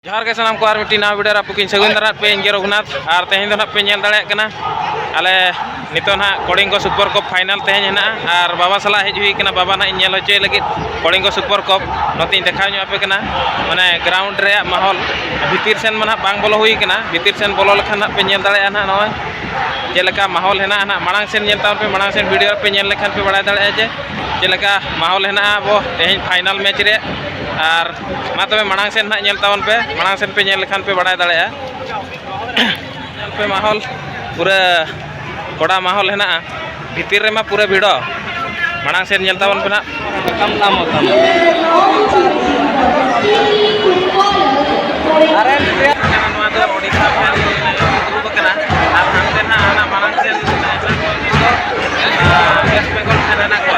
जोहार के सानाम को आर मिट्टी नवा वीडियो आपको सगुन दारा पे इंगे रघुनाथ और तेहन दो पे नेल दाड़े कना आले नितो ना कलिंग सुपर कप फाइनल तेहन हेना और बाबा सला हेज हुई कना बाबा ना नेल होचे लगित कलिंग सुपर कप नती देखा पे कना माने ग्राउंड रे माहौल भीतर सेन माना बांग बोलो हुई कना भीतर सेन बोलो लखन पे नेल दाड़े ना नय जेलका माहौल हेना ना मांग सेन नेल तान पे मांग सेन वीडियो पे नेल लखन पे बड़ा दाड़े जे जेलका माहौल हेना वो तेहन फाइनल मैच रे और मा तबे मांग सेन ना नेल तावन पे मांग सेन पे नेल लखन पे बड़ा दाड़े पे माहौल पूरा कोड़ा माहौल हेना भीतर रे मा पूरा भिड़ो मांग सेन नेल तावन पे ना कम नाम होता अरे नवा दो ओडिशा में बकना और हमसे ना आना मांग सेन वेस्ट बेंगल खाना ना को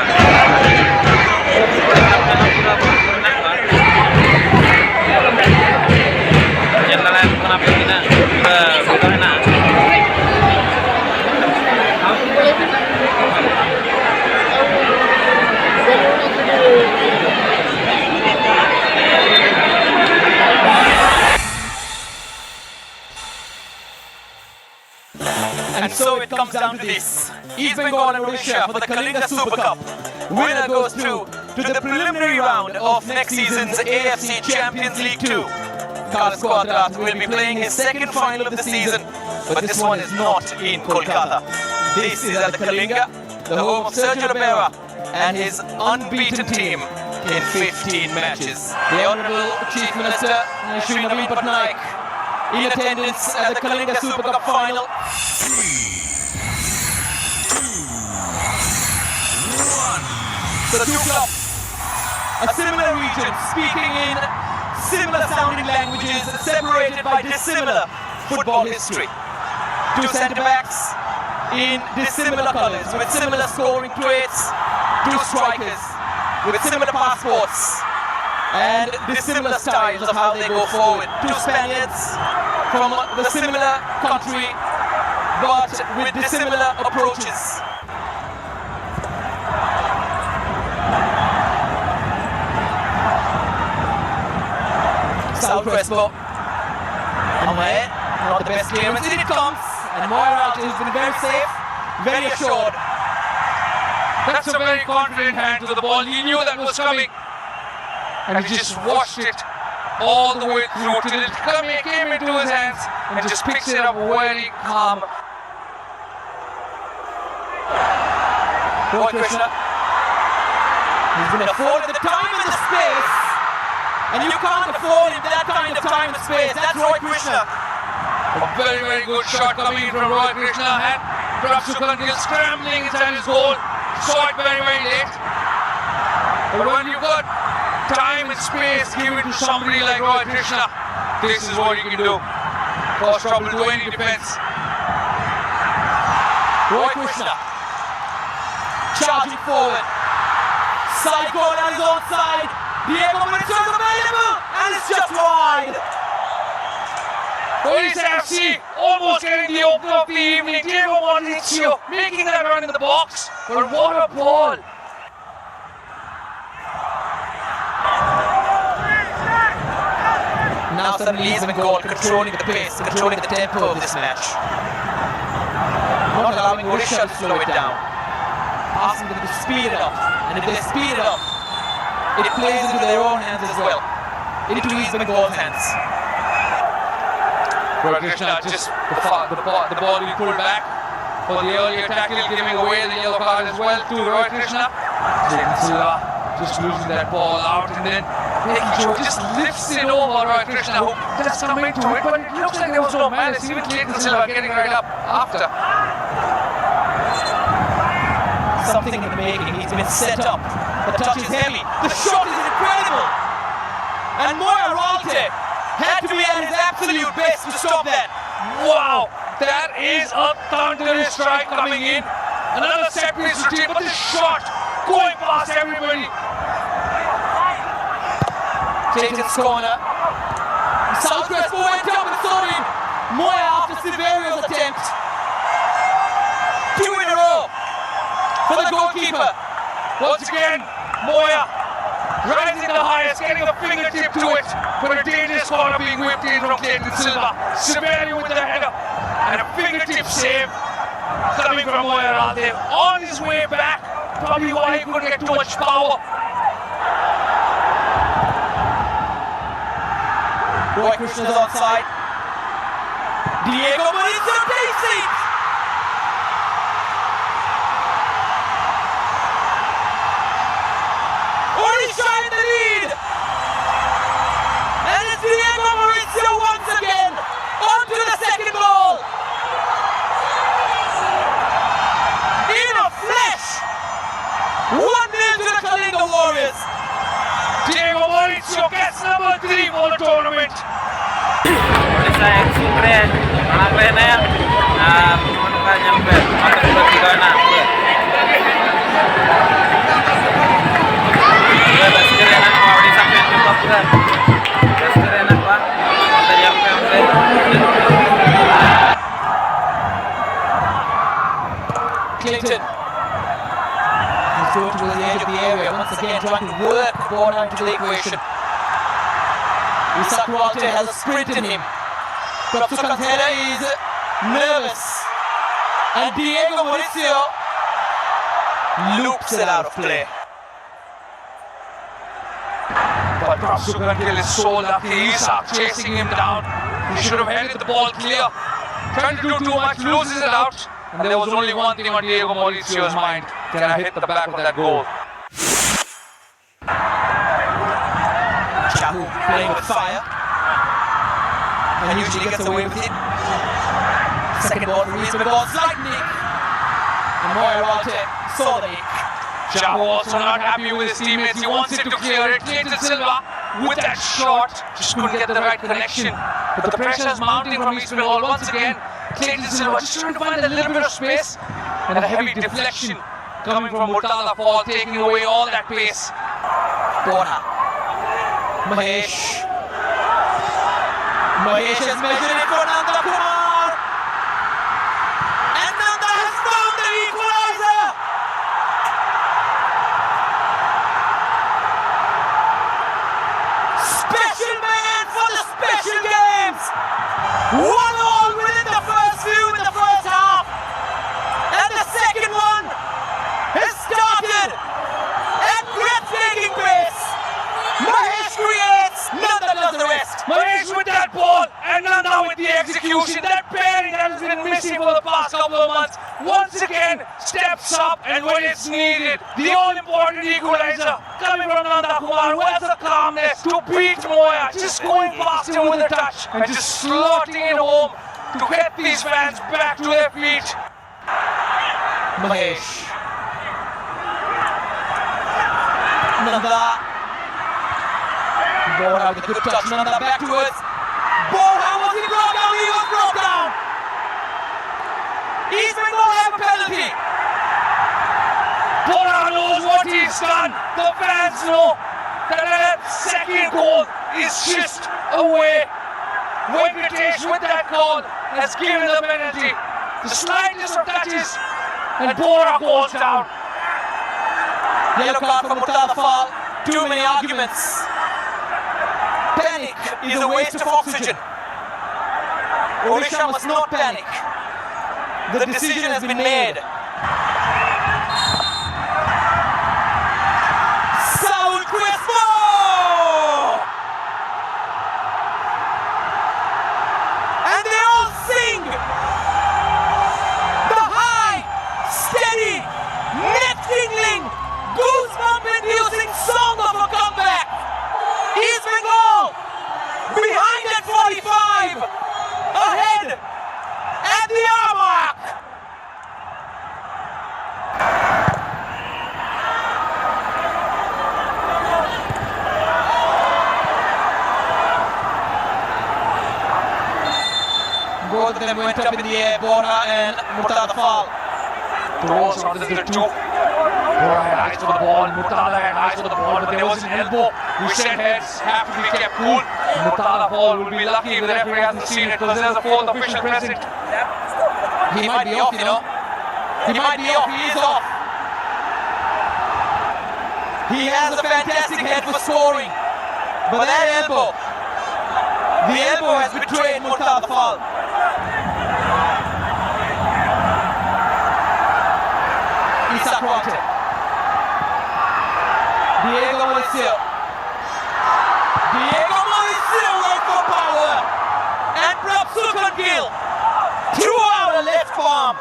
And so it comes down to this. East Bengal and Odisha for the Kalinga Super Cup. Winner goes through to the preliminary round of next season's AFC Champions League 2. Carlos Quadrat will be playing his second final of the season, but this one is not in Kolkata. This is at the Kalinga, the home of Sergio Rivera and his unbeaten team in 15 matches. The Honourable Chief Minister Shri Naveen Patnaik in attendance at the Kalinga Super Cup final. 3, 2, 1. The two clubs, a similar region, speaking in similar sounding languages, separated by dissimilar football history. Two centre-backs in dissimilar colours, with similar scoring traits. Two strikers with similar passports and dissimilar styles of how they go forward. Two Spaniards from the similar country, but with dissimilar approaches. South Crespo. Amae, not the best clearance. In it comes, and Moira has been very safe, very assured. That's a very confident hand to the ball. He knew that was coming. And he just washed it all the way through till it came into his hands and just picks it up very calm. Roy Krishna. He's been afforded the time and the space. And you can't afford him that kind of time and space. That's Roy Krishna. A very, very good shot coming in from Roy Krishna. And perhaps Sukandil scrambling inside his goal. Saw it very, very late. But when you've got time and space given to somebody like Roy Krishna, this is what you can do. Cause trouble to any defense. Roy Krishna charging forward. Side goal on his own side. Diego Bonito is available and it's just wide. Odisha FC almost getting the opener of the evening. Diego Bonito making that run in the box. But what a ball! Now suddenly he's in goal, controlling the pace, controlling the tempo of this match. Not allowing Odisha to slow it down. Asking them to speed it up. And if they speed it up, it plays into their own hands as well. Into East Bengal's hands. Roy Krishna just the ball he pulled back for the earlier tackle, giving away the yellow card as well to Roy Krishna. Just losing that ball out and then making sure just lifts it over Roy Krishna, who does come into it, but it looks like there was no malice. Even Clayton Silva getting right up after. Something in the making. He's been set up. The touch is heavy. The shot is incredible. And Moira Ralte had to be at his absolute best to stop that. Wow, that is a thunderous strike coming in. Another set piece routine, but this shot going past everybody. Clayton's corner. South Crespo went up and saw him. Moya after Severio's attempt. 2 in a row for the goalkeeper. Once again, Moya rising the highest, getting a fingertip to it, but a dangerous corner being whipped in from Clayton Silva. Severely with the header, and a fingertip save coming from Moyarante. On his way back, probably why he couldn't get too much power. Roy Krishna's onside. Diego Mauricio takes it! Odisha in the lead! And it's Diego Mauricio once again onto the second goal! In a flash! 1-0 to the Kalinga Warriors! Diego Mauricio gets number 3 for the tournament. Odisha yang sumbre anak rene ya mereka nyampe atau udah 3 anak udah basir enak Pak Odisha pengen coba pura basir enak Pak kita nyampe Clinton. He's going to the edge of the area, once again trying to work the ball into the equation. Isakwate has a sprint in him. But Sukantera is nervous. And Diego Mauricio loops it out of play. But Sukantil is so lucky. Isak chasing him down. He should have headed the ball clear. Trying to do too much, loses it out. And there was only one thing on Diego Mauricio's mind. Can I hit the back of that goal? Chahu playing with fire. And usually gets away with it. Second ball to East Bengal, slight nick. And Moyarante saw the nick. Chahu also not happy with his teammates. He wants it to clear it. Clayton Silva with that shot. Just couldn't get the right connection. But the pressure is mounting from East Bengal once again. Clayton Silva just trying to find a little bit of space. And a heavy deflection coming from Murtada Fall, taking away all that pace. Bona. Mahesh. Mahesh has measured it for Nanda Kumar. And Nanda has found the equalizer. Special man for the special games. 1-1 within the first few in the first half. And the second one has started at breathtaking pace. Mahesh creates, Nanda does the rest. Mahesh with that ball and Nanda with the execution. That pairing that has been missing for the past couple of months once again steps up, and when it's needed, the all-important equalizer coming from Nanda Kumar, who has the calmness to beat Moya, just going past him with a touch and just slotting it home to get these fans back to their feet. Mahesh. Nanda. Bora with a good touch, Nanda back towards. Bora, was he brought down? He was brought down. East Bengal have a penalty. Bora knows what he's done. The fans know that that second goal is just away. Venkatesh with that goal has given the penalty. The slightest of touches and Bora goes down. Yellow card for Murtada Fall. Too many arguments. Panic is a waste of oxygen. Odisha must not panic. The decision has been made. Saul Crespo! And they all sing the high, steady, neck-tingling, goosebump-inducing song of a comeback. East Bengal behind at 45, ahead at the hour mark. Both of them went up in the air, Bora and Murtada Fall. Throws onto the two. Bora had eyes for the ball, Murtada had eyes for the ball, but there was an elbow. We said heads have to be kept cool. Murtada Fall will be lucky if the referee hasn't seen it, because there's a fourth official present. He might be off, you know. He might be off, he is off. He has a fantastic head for scoring, but that elbow, the elbow has betrayed Murtada Fall. Isa Quante. Diego Mauricio. Diego Mauricio went for power. And Prabhukan Gill threw out a left palm.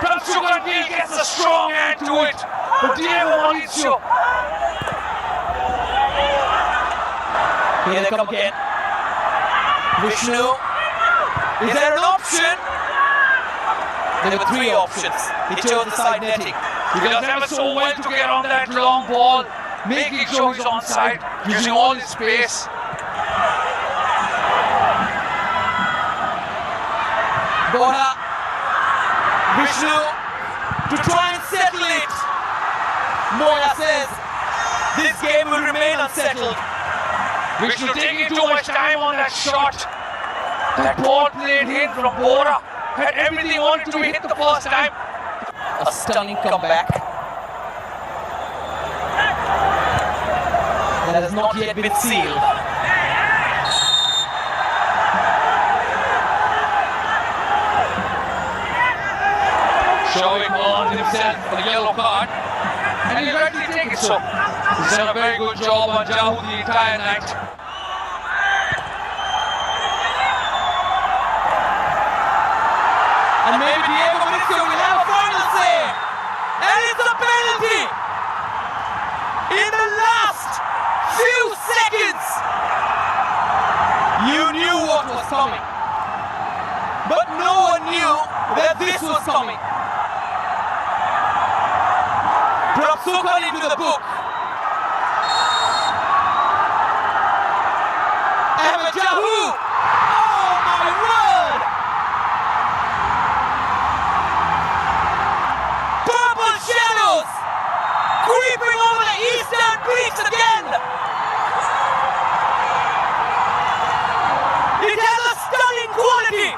Prabhukan Gill gets a strong hand to it. But Diego Mauricio. Here they come again. Vishnu. Is there an option? There were three options. He chose the side netting. He does ever so well to get on that long ball, making sure he's onside, using all his space. Bora. Vishnu to try and settle it. Moya says this game will remain unsettled. Vishnu taking too much time on that shot. That ball played in from Bora had everything on it to be hit the first time. A stunning comeback that has not yet been sealed. Showing on himself for the yellow card, and he's rightly taken so. He's done a very good job on Jahu the entire night. And maybe Diego Mauricio will have a final say. And it's a penalty! In the last few seconds! You knew what was coming. But no one knew that this was coming. Prabhukan into the book. Ahmed Jahu! Oh my word! Purple shadows creeping over the eastern peaks again. It has a stunning quality.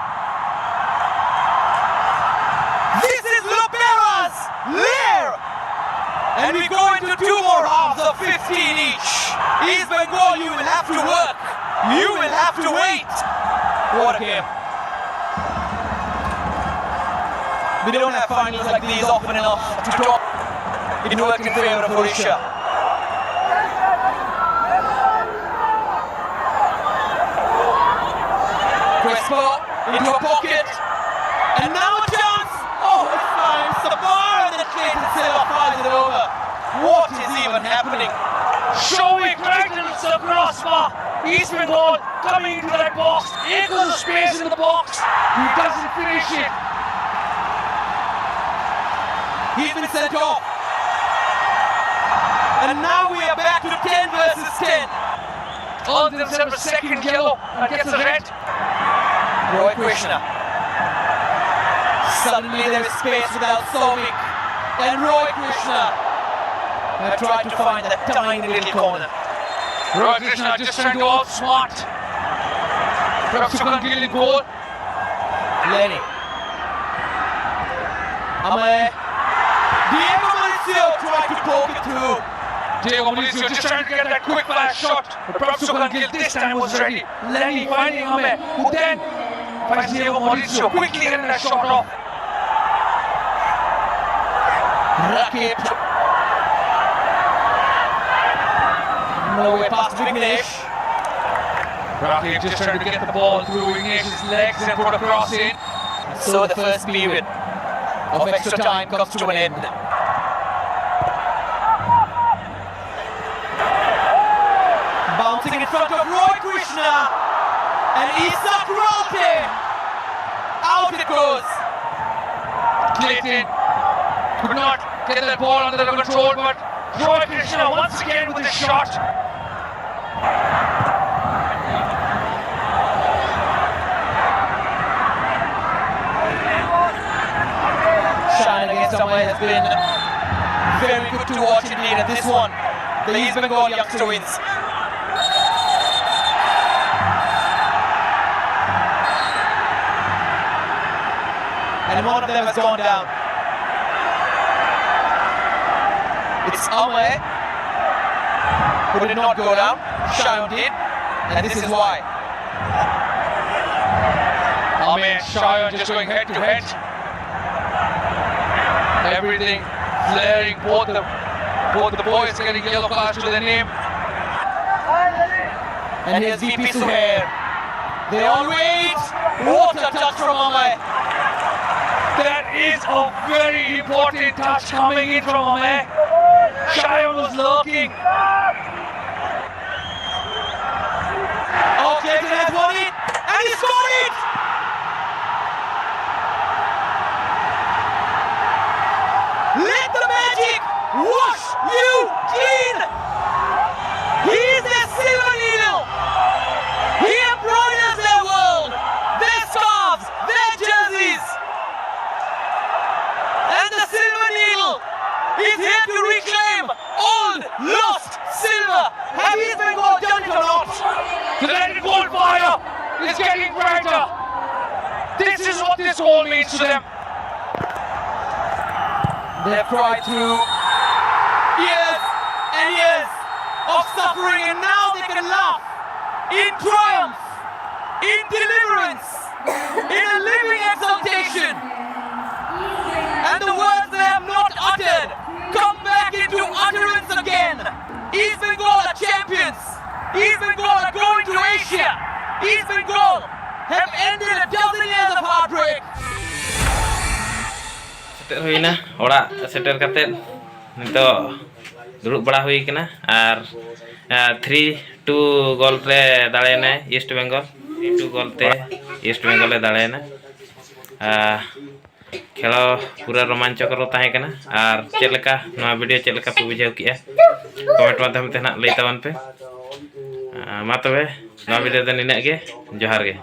This is Lopera's lair. And we go into two more halves of 15 each. East Bengal, you will have to work. You will have to wait. What a game. We don't have finals like these often enough to talk. It worked in favor of Odisha. Crespo into a pocket. And now a chance. Oh, it's fine. Sabar and then Clayton Silva fires it over. What is even happening? Showing Craigton's the crossbar. East Bengal coming into that box. Acres of space in the box. He doesn't finish it. He's been sent off. And now we are back to 10 versus 10. On themselves a second yellow and gets a red. Roy Krishna. Suddenly there is space without Souvik. And Roy Krishna tried to find that tiny little corner. Roy Krishna just trying to outsmart. Prabhukan Gill in goal. Lenny. Amay. Diego Mauricio tried to poke it through. Diego Mauricio just trying to get that quick flash shot. But Prabhukan Gill this time was ready. Lenny finding Ame, who then finds Diego Mauricio quickly getting that shot off. Rakip. No way past Vignesh. Rakip just trying to get the ball through Vignesh's legs and put a cross in. So the first period of extra time comes to an end. Bouncing in front of Roy Krishna and Isak Ralte. Out it goes. Clayton could not get that ball under control, but Roy Krishna once again with his shot. Shine against Amay has been very good to watch indeed, and this one, the East Bengal youngster wins. And one of them has gone down. It's Amay. who did not go down. Shayon did, and this is why. I mean, Shayon just going head to head. Everything flaring, both the boys getting yellow cards to their name. And here's VP Suhair. They all wait. What a touch from Amay. That is a very important touch coming in from Amay. Shayon was lurking. Oh, Clayton has won it, and he scored it! Let the magic wash you clean! He is their silver needle! He embroiders their world, their scarves, their jerseys! And the silver needle is here to reclaim old, lost silver! Have East Bengal done it or not? The red gold fire is getting brighter. This is what this goal means to them. They've cried through years and years of suffering, and now they can laugh in triumph, in deliverance, in a living exaltation. And the words they have not uttered come back into utterance again. East Bengal are champions. East Bengal are going to Asia. East Bengal have ended a dozen years of heartbreak. Seter huina orak seter katet nito duduk bada hui kana ar 3-2 goal re dalena East Bengal 3-2 goal te East Bengal le dalena खेलो पूरा रोमांचकर ताहे कना और चेलका नवा video चेलका पे बुझाव किया comment माध्यम ते ना लई तावन पे मा तबे नवा वीडियो दे निना गे जोहार गे।